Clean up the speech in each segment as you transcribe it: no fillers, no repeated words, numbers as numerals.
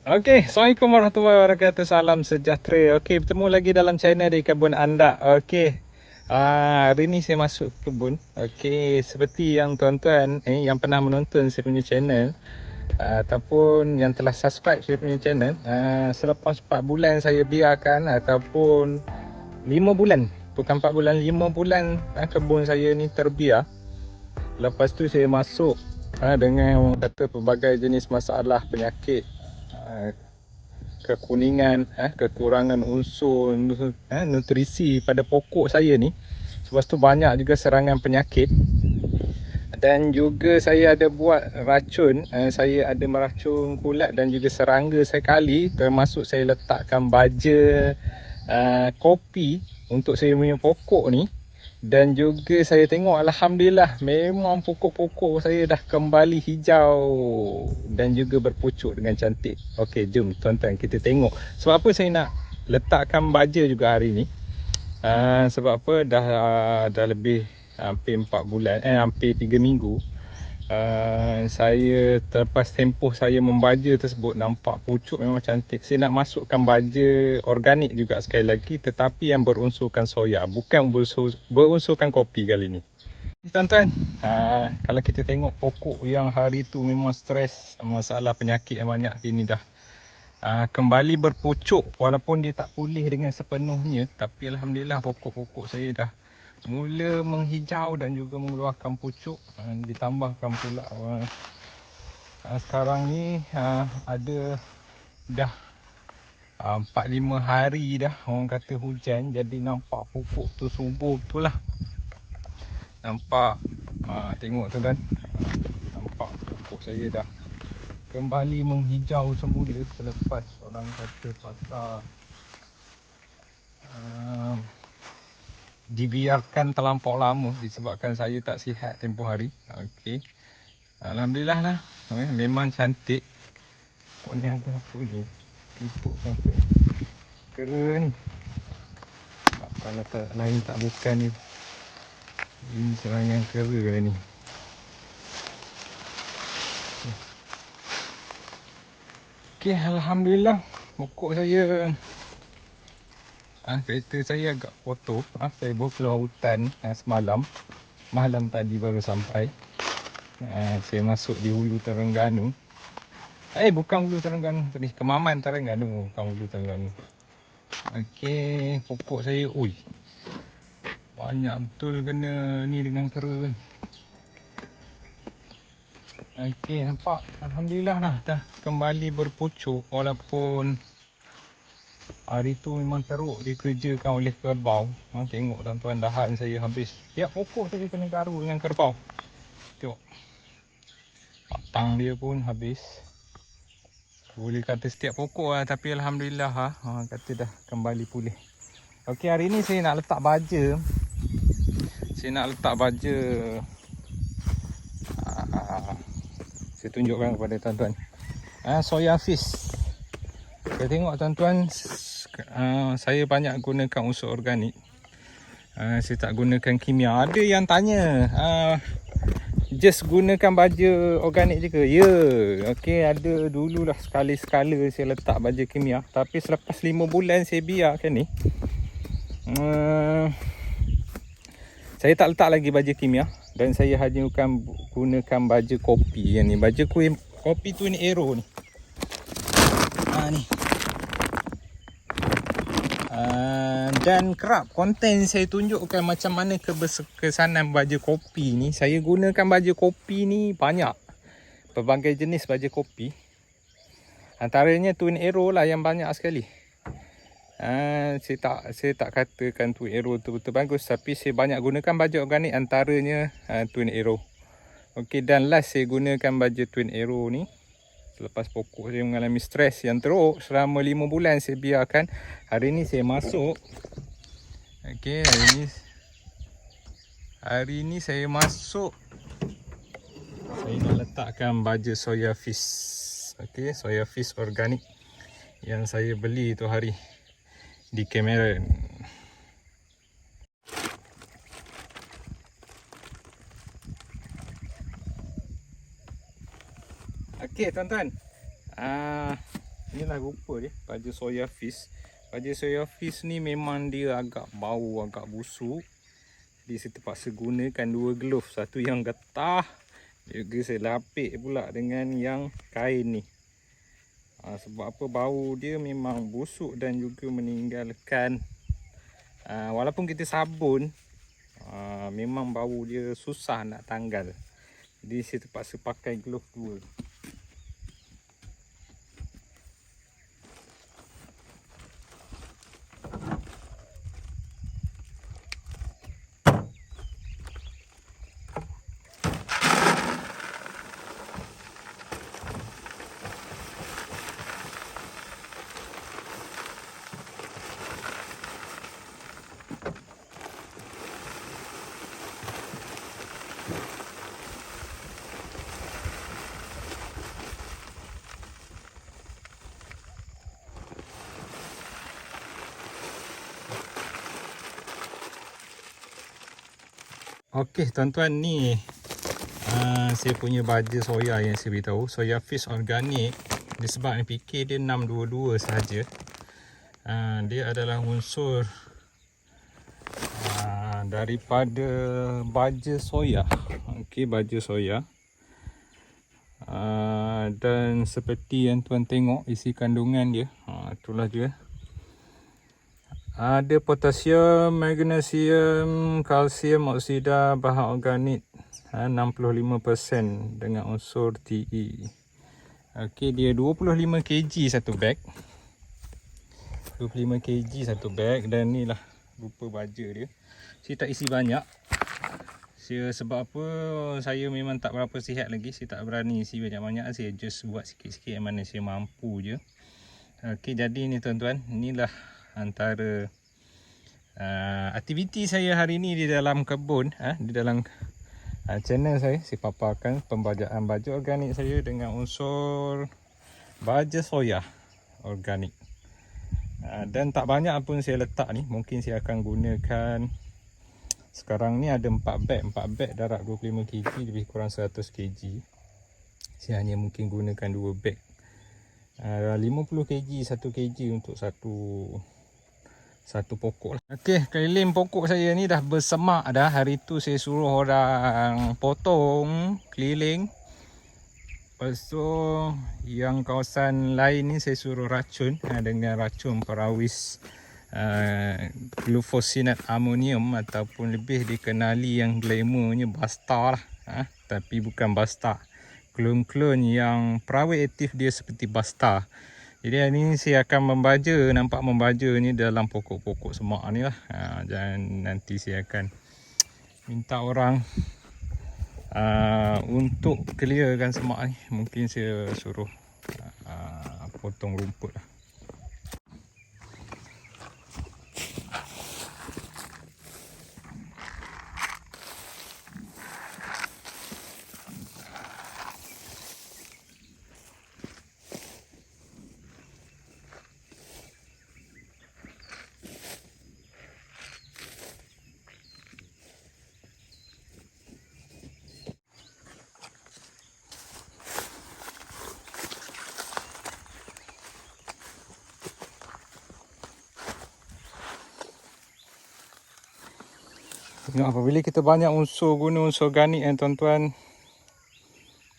Okey, Assalamualaikum warahmatullahi wabarakatuh. Salam sejahtera. Okey, bertemu lagi dalam channel di Kebun Anda. Okey. Hari ni saya masuk kebun. Okey, seperti yang tuan-tuan yang pernah menonton saya punya channel ataupun yang telah subscribe saya punya channel, selepas 4 bulan saya biarkan ataupun 5 bulan, bukan 4 bulan, 5 bulan kebun saya ni terbiar. Lepas tu saya masuk dengan orang kata pelbagai jenis masalah penyakit, kekuningan, kekurangan unsur nutrisi pada pokok saya ni. Lepas tu banyak juga serangan penyakit. Dan juga saya ada buat racun, saya ada meracun kulat dan juga serangga sekali. Termasuk saya letakkan baja kopi untuk saya punya pokok ni. Dan juga saya tengok Alhamdulillah memang pokok-pokok saya dah kembali hijau dan juga berpucuk dengan cantik. Okey, jom tuan-tuan kita tengok. Sebab apa saya nak letakkan baja juga hari ni? Sebab apa dah lebih hampir 4 bulan, hampir 3 minggu. Saya terlepas tempoh saya membaja tersebut, nampak pucuk memang cantik. Saya nak masukkan baja organik juga sekali lagi, tetapi yang berunsurkan soya, bukan berunsurkan kopi kali ni. Tuan-tuan, kalau kita tengok pokok yang hari tu memang stres, masalah penyakit yang banyak, ini dah kembali berpucuk. Walaupun dia tak pulih dengan sepenuhnya, tapi Alhamdulillah pokok-pokok saya dah mula menghijau dan juga mengeluarkan pucuk. Ditambahkan pula sekarang ni ada dah 4-5 hari dah orang kata hujan, jadi nampak pokok tu subur betul lah. Nampak, tengok tu kan, nampak pokok saya dah kembali menghijau semula selepas orang kata pasal dibiarkan terlampau lama disebabkan saya tak sihat tempoh hari. Okey, Alhamdulillah lah, memang cantik. Pokok ni ada apa ni, pupuk apa kera ni, kalau tak lain tak bukan ni, ini serangan kera lah ni. Okey, Alhamdulillah pokok saya, kereta saya agak kotor. Saya baru keluar hutan semalam, malam tadi baru sampai. Saya masuk di Hulu Terengganu. Bukan Hulu Terengganu tadi, Kemaman Terengganu, bukan Hulu Terengganu. Okey, pokok saya, banyak betul kena ni dengan kera. Okey, nampak Alhamdulillah dah kembali berpucuk. Walaupun hari tu memang teruk dikerjakan oleh kerbau. Tengok tuan-tuan, dahan saya habis. Tiap pokok saya kena garu dengan kerbau. Tengok, batang dia pun habis. Boleh kata setiap pokok lah, tapi Alhamdulillah kata dah kembali pulih. Okey, hari ni saya nak letak baja. Saya tunjukkan kepada tuan-tuan. Soya fish. Kita tengok tuan-tuan, saya banyak gunakan unsur organik. Saya tak gunakan kimia. Ada yang tanya, just gunakan baja organik je ke? Ya, okey, ada dululah sekali-sekala saya letak baja kimia. Tapi selepas 5 bulan saya biarkan ni, saya tak letak lagi baja kimia. Dan saya hanya gunakan baja kopi yang ni. Baja kopi Twin Arrow ni. Ni. Dan kerap konten saya tunjukkan macam mana keberkesanan baja kopi ni. Saya gunakan baja kopi ni banyak, pelbagai jenis baja kopi. Antaranya Twin Arrow lah yang banyak sekali. Saya tak katakan Twin Arrow tu betul bagus, tapi saya banyak gunakan baja organik, antaranya Twin Arrow. Okey, dan last saya gunakan baja Twin Arrow ni selepas pokok saya mengalami stres yang teruk selama 5 bulan saya biarkan. Hari ni saya masuk. Okey, hari ni saya masuk. Saya nak letakkan baja soya fish. Okey, soya fish organik yang saya beli tu hari di Cameron. Okey tuan-tuan, Inilah rupa dia, baja soya fish. Baja soya fish ni memang dia agak bau, agak busuk. Jadi saya terpaksa gunakan 2 glove. Satu yang getah, juga saya lapik pula dengan yang kain ni. Sebab apa, bau dia memang busuk dan juga meninggalkan, walaupun kita sabun, memang bau dia susah nak tanggal. Jadi saya terpaksa pakai glove 2. Okey tuan-tuan, ni saya punya baja soya yang saya beritahu, soya fish organik. Disebabkan fikir dia 622 sahaja. Dia adalah unsur daripada baja soya. Okey, baja soya. Dan seperti yang tuan tengok isi kandungan dia, itulah dia. Ada potasium, magnesium, kalsium, oksida, bahan organik 65% dengan unsur Te. Okey, dia 25 kg satu beg. 25 kg satu beg, dan inilah rupa baja dia. Saya tak isi banyak. Sebab apa, saya memang tak berapa sihat lagi. Saya tak berani isi banyak-banyak. Saya just buat sikit-sikit yang mana saya mampu je. Okey, jadi ni tuan-tuan, inilah antara aktiviti saya hari ni di dalam kebun, di dalam channel saya. Saya paparkan pembajaan baja organik saya dengan unsur baja soya organik. Dan tak banyak pun saya letak ni. Mungkin saya akan gunakan, sekarang ni ada 4 beg darat 25 kg, lebih kurang 100 kg. Saya hanya mungkin gunakan 2 beg, 50 kg 1 kg untuk satu pokok lah. Okey, keliling pokok saya ni dah bersemak dah. Hari tu saya suruh orang potong keliling. Lepas tu yang kawasan lain ni saya suruh racun dengan racun perawis glufosinat amonium, ataupun lebih dikenali yang glamournya Basta lah. Tapi bukan Basta. Klon-klon yang perawit aktif dia seperti Basta. Jadi hari ni saya akan membaja, nampak membaja ni dalam pokok-pokok semak ni lah. Dan nanti saya akan minta orang untuk clearkan semak ni. Mungkin saya suruh potong rumput lah. Tengok, apabila kita banyak guna unsur organik tuan-tuan,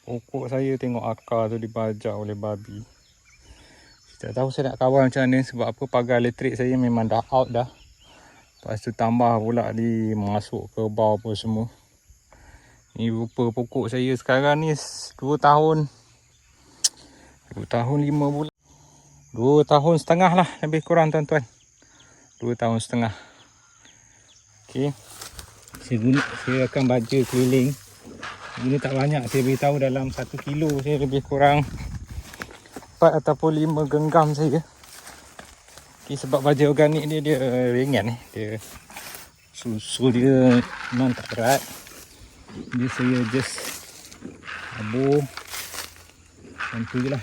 pokok saya tengok akar tu dibajak oleh babi. Saya tak tahu saya nak kawal macam mana, sebab apa, pagar elektrik saya memang dah out dah. Lepas tu tambah pula masuk ke bawah apa semua. Ni rupa pokok saya sekarang ni 2 tahun 5 bulan, 2 tahun setengah lah lebih kurang tuan-tuan. 2 tahun setengah. Okey, saya akan baja keliling. Ini tak banyak, saya beritahu dalam 1 kilo saya lebih kurang 4 ataupun 5 genggam saja. Okay, sebab baja organik dia ringan, dia susu dia memang tak berat. Jadi saya just tabur macam tu je lah.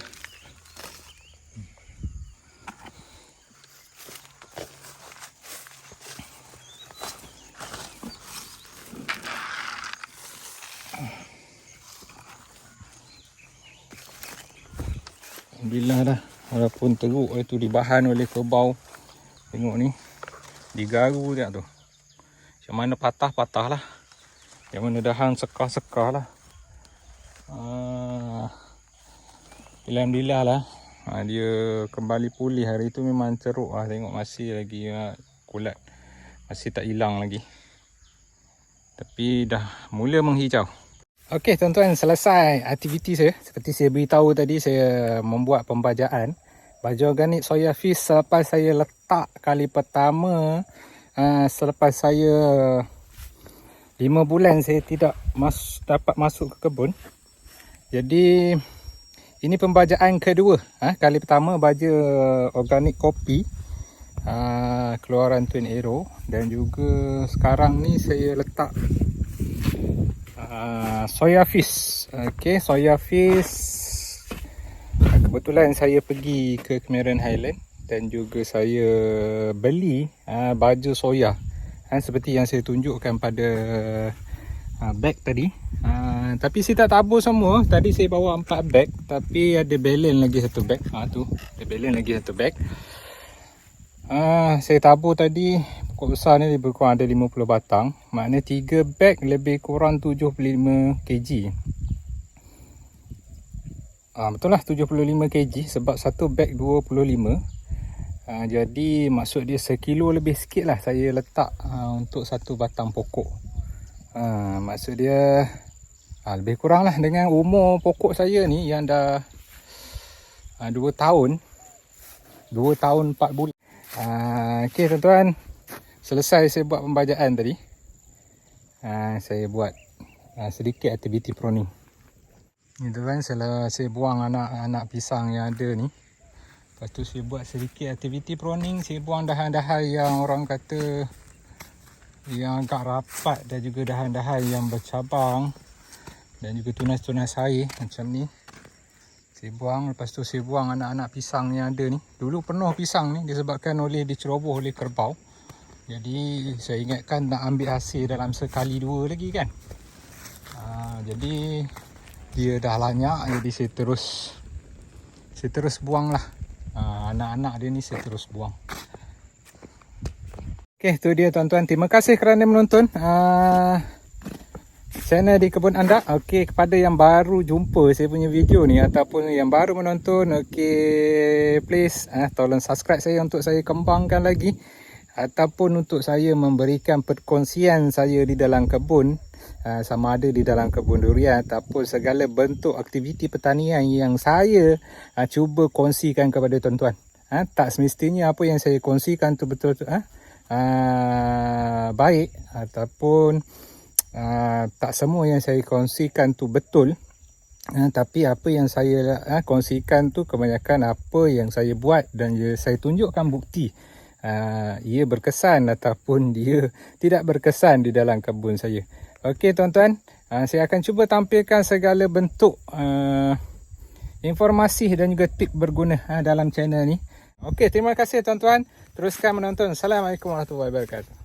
Alhamdulillah dah Walaupun teruk itu dibahan oleh kerbau. Tengok ni, digaru dia tu. Macam mana patah-patah lah. Yang mana dahan sekar-sekar lah. Alhamdulillah lah. Dia kembali pulih. Hari tu memang teruk lah. Tengok masih lagi kulat. Masih tak hilang lagi. Tapi dah mula menghijau. Okey tuan-tuan, selesai aktiviti saya. Seperti saya beritahu tadi, saya membuat pembajaan baju organik soya fish selepas saya letak kali pertama. Selepas saya 5 bulan saya tidak dapat masuk ke kebun. Jadi ini pembajaan kedua. Kali pertama baja organik kopi, keluaran Twin Arrow. Dan juga sekarang ni saya letak soya fish. Okey, soya fish. Kebetulan saya pergi ke Cameron Highland dan juga saya beli baju soya. Seperti yang saya tunjukkan pada bag tadi. Tapi saya tak tabur semua. Tadi saya bawa 4 bag, tapi ada balance lagi 1 bag. Tu, ada balance lagi 1 bag. Saya tabur tadi, pokok besar ni lebih kurang ada 50 batang. Maknanya 3 bag lebih kurang 75 kg. Betul lah 75 kg sebab 1 bag 25. Jadi maksud dia 1 kilo lebih sikit lah saya letak untuk 1 batang pokok. Maksud dia lebih kurang lah dengan umur pokok saya ni yang dah 2 tahun 4 bulan. Okey tuan-tuan, selesai saya buat pembajaan tadi. Saya buat sedikit aktiviti pruning. Ni tuan, setelah saya buang anak-anak pisang yang ada ni, lepas tu saya buat sedikit aktiviti pruning. Saya buang dahan-dahan yang orang kata yang agak rapat dan juga dahan-dahan yang bercabang dan juga tunas-tunas air macam ni. Saya buang, lepas tu saya buang anak-anak pisang yang ada ni. Dulu penuh pisang ni disebabkan diceroboh oleh kerbau. Jadi saya ingatkan nak ambil hasil dalam sekali 2 lagi kan. Jadi dia dah lanyak, jadi saya terus buang lah. Anak-anak dia ni saya terus buang. Okey, tu dia tuan-tuan. Terima kasih kerana menonton channel Di Kebun Anda. Okey, kepada yang baru jumpa saya punya video ni ataupun yang baru menonton, okey, please tolong subscribe saya untuk saya kembangkan lagi, ataupun untuk saya memberikan perkongsian saya di dalam kebun, sama ada di dalam kebun durian ataupun segala bentuk aktiviti pertanian yang saya cuba kongsikan kepada tuan-tuan. Tak semestinya apa yang saya kongsikan tu betul-betul baik, ataupun tak semua yang saya kongsikan tu betul. Tapi apa yang saya kongsikan tu kebanyakan apa yang saya buat dan saya tunjukkan bukti ia berkesan ataupun dia tidak berkesan di dalam kebun saya. Okey tuan-tuan, saya akan cuba tampilkan segala bentuk informasi dan juga tip berguna dalam channel ni. Okey, terima kasih tuan-tuan. Teruskan menonton. Assalamualaikum warahmatullahi wabarakatuh.